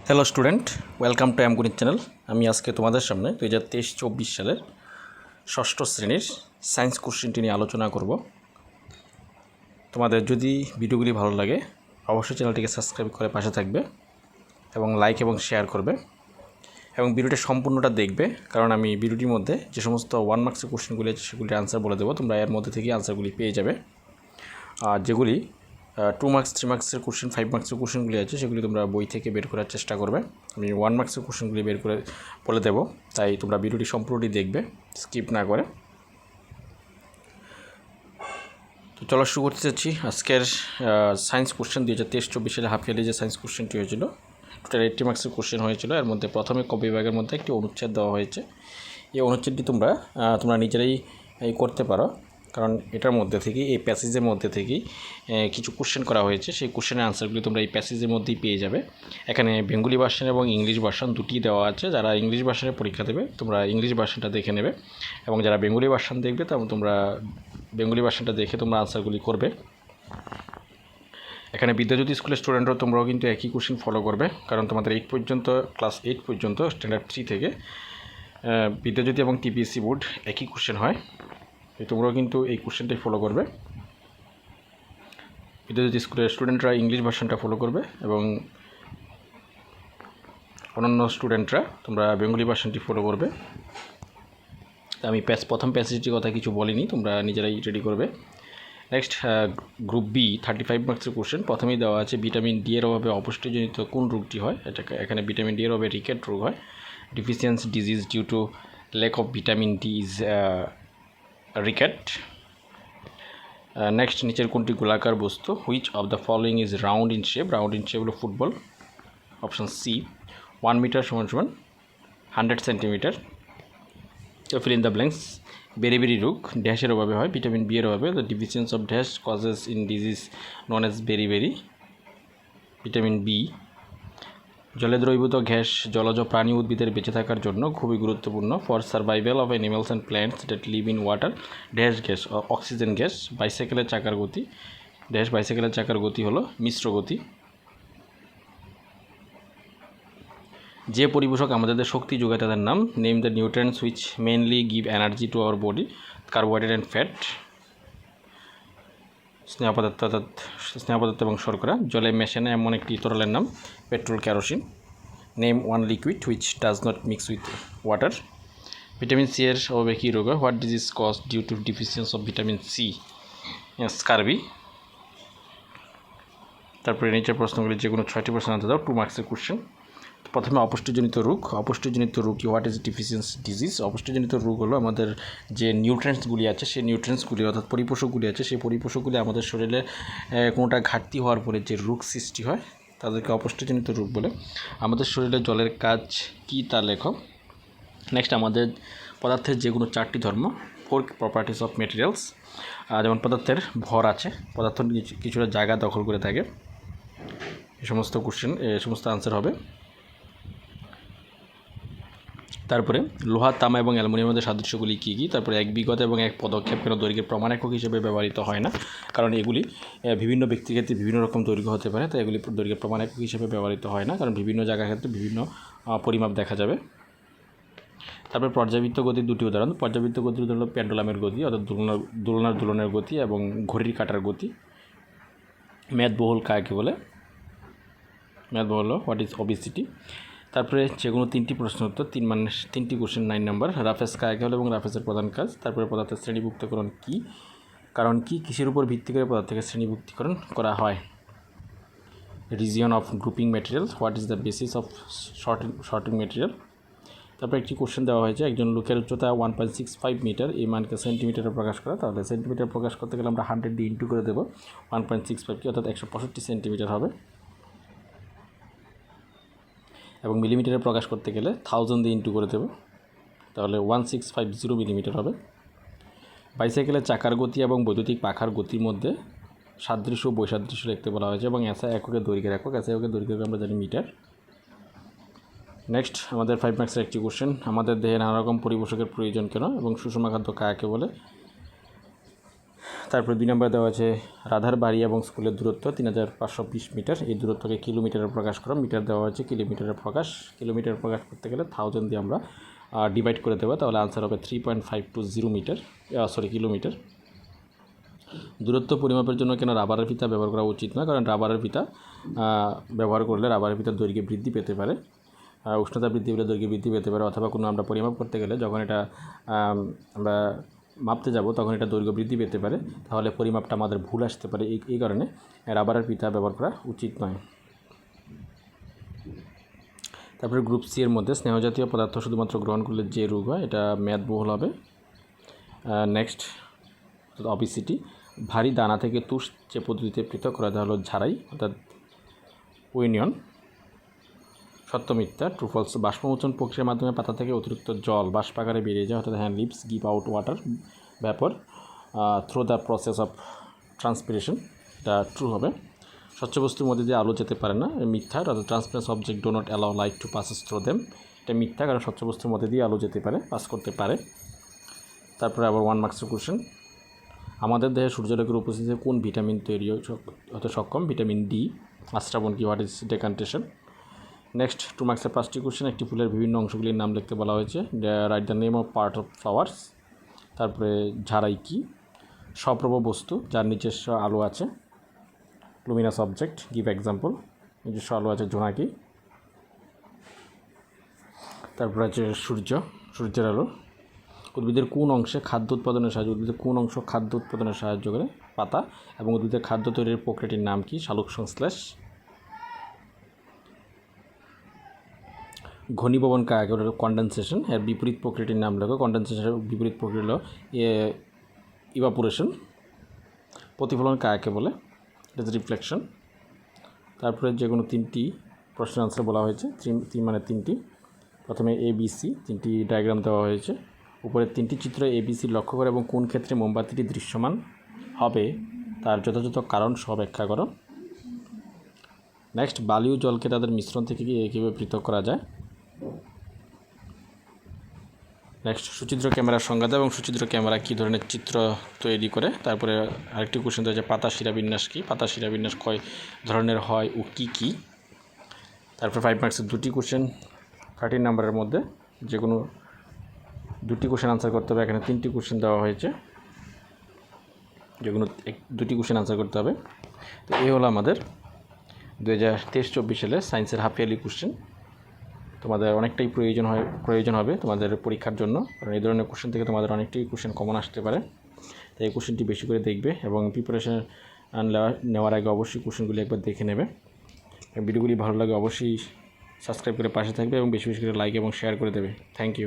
Hello student, welcome to অ্যামগণিত channel. আমি আজকে তোমাদের সামনে 2023-24 সালের ষষ্ঠ শ্রেণীর সায়েন্স কোশ্চেনটি নিয়ে আলোচনা করব। তোমাদের যদি ভিডিওগুলি ভালো লাগে অবশ্যই চ্যানেলটিকে সাবস্ক্রাইব করে পাশে থাকবে এবং লাইক এবং শেয়ার করবে এবং ভিডিওটি সম্পূর্ণটা দেখবে, কারণ আমি ভিডিওটির মধ্যে যে সমস্ত 1 মার্কসের কোশ্চেনগুলি আছে সেগুলির আনসার বলে দেবো। তোমরা এর মধ্যে থেকে আনসারগুলি পেয়ে যাবে। আর যেগুলি 2 মার্কস 3 মার্কসের কোশ্চেন 5 মার্কসের কোশ্চেনগুলি আছে সেগুলি তোমরা বই থেকে বের করার চেষ্টা করবে। আমি 1 মার্কসের কোশ্চেনগুলি বের করে বলে দেবো, তাই তোমরা ভিডিওটি সম্পূর্ণটি দেখবে, স্কিপ না করে। তো চলো শুরু করতে চাচ্ছি আজকের সায়েন্স কোশ্চেন 2023-24 সালে হাফ ইয়ারলি যে সায়েন্স কোশ্চেনটি হয়েছিল, টোটাল 80 মার্কসের কোশ্চেন হয়েছিল। এর মধ্যে প্রথমে ক বিভাগের মধ্যে একটি অনুচ্ছেদ দেওয়া হয়েছে। এই অনুচ্ছেদটি তোমরা নিজেরাই করতে পারো, কারণ এটার মধ্যে থেকে এই প্যাসেজের মধ্যে থেকেই কিছু কোশ্চেন করা হয়েছে। সেই কোশ্চেনের আনসারগুলি তোমরা এই প্যাসেজের মধ্যেই পেয়ে যাবে। এখানে বেঙ্গলি ভার্সন এবং ইংলিশ ভার্সন দুটি দেওয়া আছে। যারা ইংলিশ ভার্সনের পরীক্ষা দেবে তোমরা ইংলিশ ভার্সনটা দেখে নেবে, এবং যারা বেঙ্গলি ভার্সন দেখবে তোমরা বেঙ্গলি ভার্সনটা দেখে তোমরা আনসারগুলি করবে। এখানে বিদ্যাজ্যোতি স্কুলের স্টুডেন্টরাও তোমরাও কিন্তু একই কোশ্চেন ফলো করবে, কারণ তোমাদের ক্লাস 8 পর্যন্ত স্ট্যান্ডার্ড 3 থেকে বিদ্যাজ্যোতি এবং টিপিএসসি বোর্ড একই কোশ্চেন হয়। তোমরাও কিন্তু এই কোশ্চেনটাই ফলো করবে। বিদ্যাজ্যোতি স্কুলের স্টুডেন্টরা ইংলিশ ভার্সনটা ফলো করবে এবং অন্যান্য স্টুডেন্টরা তোমরা বেঙ্গলি ভার্সনটি ফলো করবে। আমি প্রথম প্যাসেজটির কথা কিছু বলিনি, তোমরা নিজেরাই রেডি করবে। নেক্সট, গ্রুপ বি 35 মার্কসের কোশ্চেন। প্রথমেই দেওয়া আছে ভিটামিন ডি এর অভাবে অপুষ্টিজনিত কোন রোগটি হয়। এখানে ভিটামিন ডি এর অভাবে রিকেট রোগ হয়। Deficiency disease due to lack of vitamin D is rickets. Next, নিচের কোনটি গোলাকার বস্তু। Which of the following is round in shape. Round in shape হলো ফুটবল। Option C. 1 মিটার সমান 100 সেন্টিমিটার। তো fill in the blanks. Beriberi রোগ ড্যাশের অভাবে হয়। ভিটামিন বি এর অভাবে। The deficiency of dash causes in disease known as beriberi. Vitamin B. জলে দ্রবীভূত গ্যাস জলজ প্রাণী উদ্ভিদের বেঁচে থাকার জন্য খুবই গুরুত্বপূর্ণ। For survival of animals and plants that live in water dash gas oxygen gas. বাইসাইকেলের চাকার গতি ড্যাশ বাইসাইকেলের চাকার গতি হলো মিশ্র গতি। যে পরিপোষক আমাদের শক্তি যোগায় তাদের নাম। Name the nutrients which mainly give energy to our body. Carbohydrate and fat. স্নেহ পদার্থ এবং শর্করা। জলে মেশে না এমন একটি তরলের নাম petrol, kerosene. Name one liquid which does not mix with water. Vitamin C এর অভাবে কী রোগ হয়। What disease cause due to deficiency of vitamin C. Scurvy. তারপরে নিচের প্রশ্নগুলি যে কোনো 6টি প্রশ্ন আনতে দাও। 2 মার্কসের কোশ্চেন। প্রথমে অপুষ্টিজনিত রোগ। অপুষ্টিজনিত রোগ কি? What is deficiency disease. অপুষ্টিজনিত রোগ হলো আমাদের যে নিউট্রিয়েন্টসগুলি আছে সেই নিউট্রিয়েন্টসগুলি অর্থাৎ পরিপোষকগুলি আছে সেই পরিপোষকগুলি আমাদের শরীরে কোনোটা ঘাটতি হওয়ার পরে যে রোগ সৃষ্টি হয় তাদেরকে অপুষ্টিজনিত রোগ বলে। আমাদের শরীরে জলের কাজ কি তা লেখো। নেক্সট, আমাদের পদার্থের যে কোনো 4টি ধর্ম। 4 প্রপার্টিস অফ মেটেরিয়ালস। যেমন পদার্থের ভর আছে, পদার্থ কিছুটা জায়গা দখল করে থাকে। এই সমস্ত কোশ্চেন সমস্ত আনসার হবে। তারপরে লোহা, তামা এবং অ্যালুমিনিয়ামের সাদৃশ্যগুলি কী কী। তারপরে এক বিগত এবং এক পদক্ষেপ কেন দৈর্ঘ্যের প্রমাণ একক হিসেবে ব্যবহৃত হয় না। কারণ এগুলি বিভিন্ন ব্যক্তির ক্ষেত্রে বিভিন্ন রকম দৈর্ঘ্য হতে পারে, তাই এগুলি দৈর্ঘ্যের প্রমাণ একক হিসেবে ব্যবহৃত হয় না, কারণ বিভিন্ন জায়গার ক্ষেত্রে বিভিন্ন পরিমাপ দেখা যাবে। তারপরে পর্যাবৃত্ত গতির 2টি উদাহরণ। পর্যাবৃত্ত গতির উদাহরণ হলো পেন্ডুলামের গতি অর্থাৎ দোলনার গতি এবং ঘড়ির কাঁটার গতি। মেদবহুল কাকে বলে। মেদবহুল হোয়াট ইজ ওবেসিটি। তারপরে যে কোনো 3টি প্রশ্ন উত্তর 3টি কোশ্চেন 9 নম্বর। রাফেজ কাকে হলো এবং রাফেজের প্রধান কাজ। তারপরে পদার্থের শ্রেণীভুক্তকরণ কী, কারণ কি, কিসের উপর ভিত্তি করে পদার্থকে শ্রেণীভুক্তিকরণ করা হয়। Region of grouping material. What is the basis of sorting material. তারপরে একটি কোশ্চেন দেওয়া হয়েছে একজন লোকের উচ্চতা 1.65 মিটার, এই মানকে সেন্টিমিটারে প্রকাশ করা। তাহলে সেন্টিমিটার প্রকাশ করতে গেলে আমরা 100 দিয়ে ইন্টু করে দেবো 1.65 অর্থাৎ 165 সেন্টিমিটার হবে, এবং মিলিমিটারে প্রকাশ করতে গেলে 1000 দিয়ে ইন্টু করে দেবো, তাহলে 1650 মিলিমিটার হবে। বাইসাইকেলের চাকার গতি এবং বৈদ্যুতিক পাখার গতির মধ্যে সাদৃশ্য বৈসাদৃশ্য লিখতে বলা হয়েছে, এবং এসআই এককের দৈর্ঘ্যের একক। এসআই এককের দৈর্ঘ্য আমরা জানি মিটার। নেক্সট, আমাদের 5 মার্কসের একটি কোশ্চেন। আমাদের দেহে নানা রকম পরিপোষকের প্রয়োজন কেন এবং সুষম খাদ্য কাকে বলে। তারপরে 2 নম্বরে দেওয়া আছে রাধার বাড়ি এবং স্কুলের দূরত্ব 3520 মিটার। এই দূরত্বকে কিলোমিটারে প্রকাশ করো। মিটার দেওয়া হচ্ছে, কিলোমিটারে প্রকাশ করতে গেলে 1000 দিয়ে আমরা ডিভাইড করে দেবো, তাহলে আনসার হবে 3.520 মিটার, কিলোমিটার। দূরত্ব পরিমাপের জন্য কেন রাবারের ফিতা ব্যবহার করা উচিত নয়? কারণ রাবারের ফিতা ব্যবহার করলে রাবারের ফিতার দৈর্ঘ্য বৃদ্ধি পেতে পারে, উষ্ণতা বৃদ্ধি পেলে দৈর্ঘ্য বৃদ্ধি পেতে পারে, অথবা কোনো আমরা পরিমাপ করতে গেলে যখন এটা আমরা মাপতে যাব তখন এটা দৈর্ঘ্য বৃদ্ধি পেতে পারে, তাহলে পরিমাপটা আমাদের ভুল আসতে পারে। এই কারণে রাবারের ফিতা ব্যবহার করা উচিত নয়। তারপরে গ্রুপ সি এর মধ্যে স্নেহজাতীয় পদার্থ শুধুমাত্র গ্রহণ করলে যে রোগ হয় এটা মেদবহুল হবে। Next obesity. ভারী দানা থেকে তুষ যে পদ্ধতিতে পৃথক করা হলো ঝাড়াই, অর্থাৎ উইনিয়ন। সত্য মিথ্যা, ট্রু ফলস। বাষ্পমোচন প্রক্রিয়ার মাধ্যমে পাতা থেকে অতিরিক্ত জল বাষ্পাকারে বেরিয়ে যায়, অর্থাৎ and leaves give out water vapour through the process of transpiration, এটা ট্রু হবে। স্বচ্ছ বস্তুর মধ্যে দিয়ে আলো যেতে পারে না, মিথ্যা, অর্থাৎ transparent object do not allow light to passes through them, এটা মিথ্যা, কারণ স্বচ্ছ বস্তুর মধ্যে দিয়ে আলো যেতে পারে, পাস করতে পারে। তারপরে আবার 1 মার্কসের কোশ্চেন। আমাদের দেহে সূর্যালোকের উপস্থিতিতে কোন ভিটামিন তৈরি হতে সক্ষম? Vitamin D. আশ্রাবণ কি? What is ডেকান্টেশন? নেক্সট 2 মার্কসের 5টি কোশ্চেন। একটি ফুলের বিভিন্ন অংশগুলির নাম লিখতে বলা হয়েছে, write the name of part of flowers. তারপরে ঝাড়াই কি? সপ্রভ বস্তু যার নিজস্ব আলো আছে, লুমিনাস অবজেক্ট, গিভ এক্সাম্পল। নিজস্ব আলো আছে জোনাকি। তারপর আছে সূর্যের আলো। উদ্ভিদের কোন অংশে খাদ্য উৎপাদনের সাহায্য করে? পাতা। এবং উদ্ভিদের খাদ্য তৈরির প্রক্রিয়াটির নাম কি? সালোক সংশ্লেষ। ঘনীভবন কাকে বলে? কন্ডেনসেশন। এর বিপরীত প্রক্রিয়াটির নাম লেখো। কন্ডেনসেশনের বিপরীত প্রক্রিয়া হলো ইভাপোরেশন। প্রতিফলন কাকে বলে? এটা হচ্ছে রিফ্লেকশন। তারপরে যে কোনো 3টি প্রশ্নের আনসার বলা হয়েছে, 3টি। প্রথমে ABC 3টি ডায়াগ্রাম দেওয়া হয়েছে। উপরের 3টি চিত্র ABC লক্ষ্য করে এবং কোন ক্ষেত্রে মোমবাতিটি দৃশ্যমান হবে তার যথাযথ কারণ সহ ব্যাখ্যা করো। নেক্সট, বালি ও জলকে তাদের মিশ্রণ থেকে কীভাবে পৃথক করা যায়? নেক্সট, সুচিত্র ক্যামেরার সংজ্ঞা দাও এবং সুচিত্র ক্যামেরা কী ধরনের চিত্র তৈরি করে। তারপরে আরেকটি কোশ্চেন দেওয়া আছে, পাতা শিরাবিন্যাস কী? পাতা শিরাবিন্যাস কয় ধরনের হয় ও কী কী? তারপর 5 মার্কসের 2টি কোশ্চেন 13 নম্বরের মধ্যে যে কোনো 2টি কোশ্চেন আনসার করতে হবে। এখানে 3টি কোশ্চেন দেওয়া হয়েছে, যে কোনো 2টি কোশ্চেন আনসার করতে হবে। তো এই হলো আমাদের 2023-24 সালে সায়েন্সের হাফ ইয়ারলি কোশ্চেন। তোমাদের অনেকটাই প্রয়োজন হবে তোমাদের পরীক্ষার জন্য, কারণ এই ধরনের কোশ্চেন থেকে তোমাদের অনেকটাই কোশ্চেন কমন আসতে পারে। তাই এই কোশ্চেনটি বেশি করে দেখবে এবং প্রিপারেশন নেওয়ার আগে অবশ্যই কোশ্চেনগুলি একবার দেখে নেবে। ভিডিওগুলি ভালো লাগে অবশ্যই সাবস্ক্রাইব করে পাশে থাকবে এবং বেশি বেশি করে লাইক এবং শেয়ার করে দেবে। Thank you.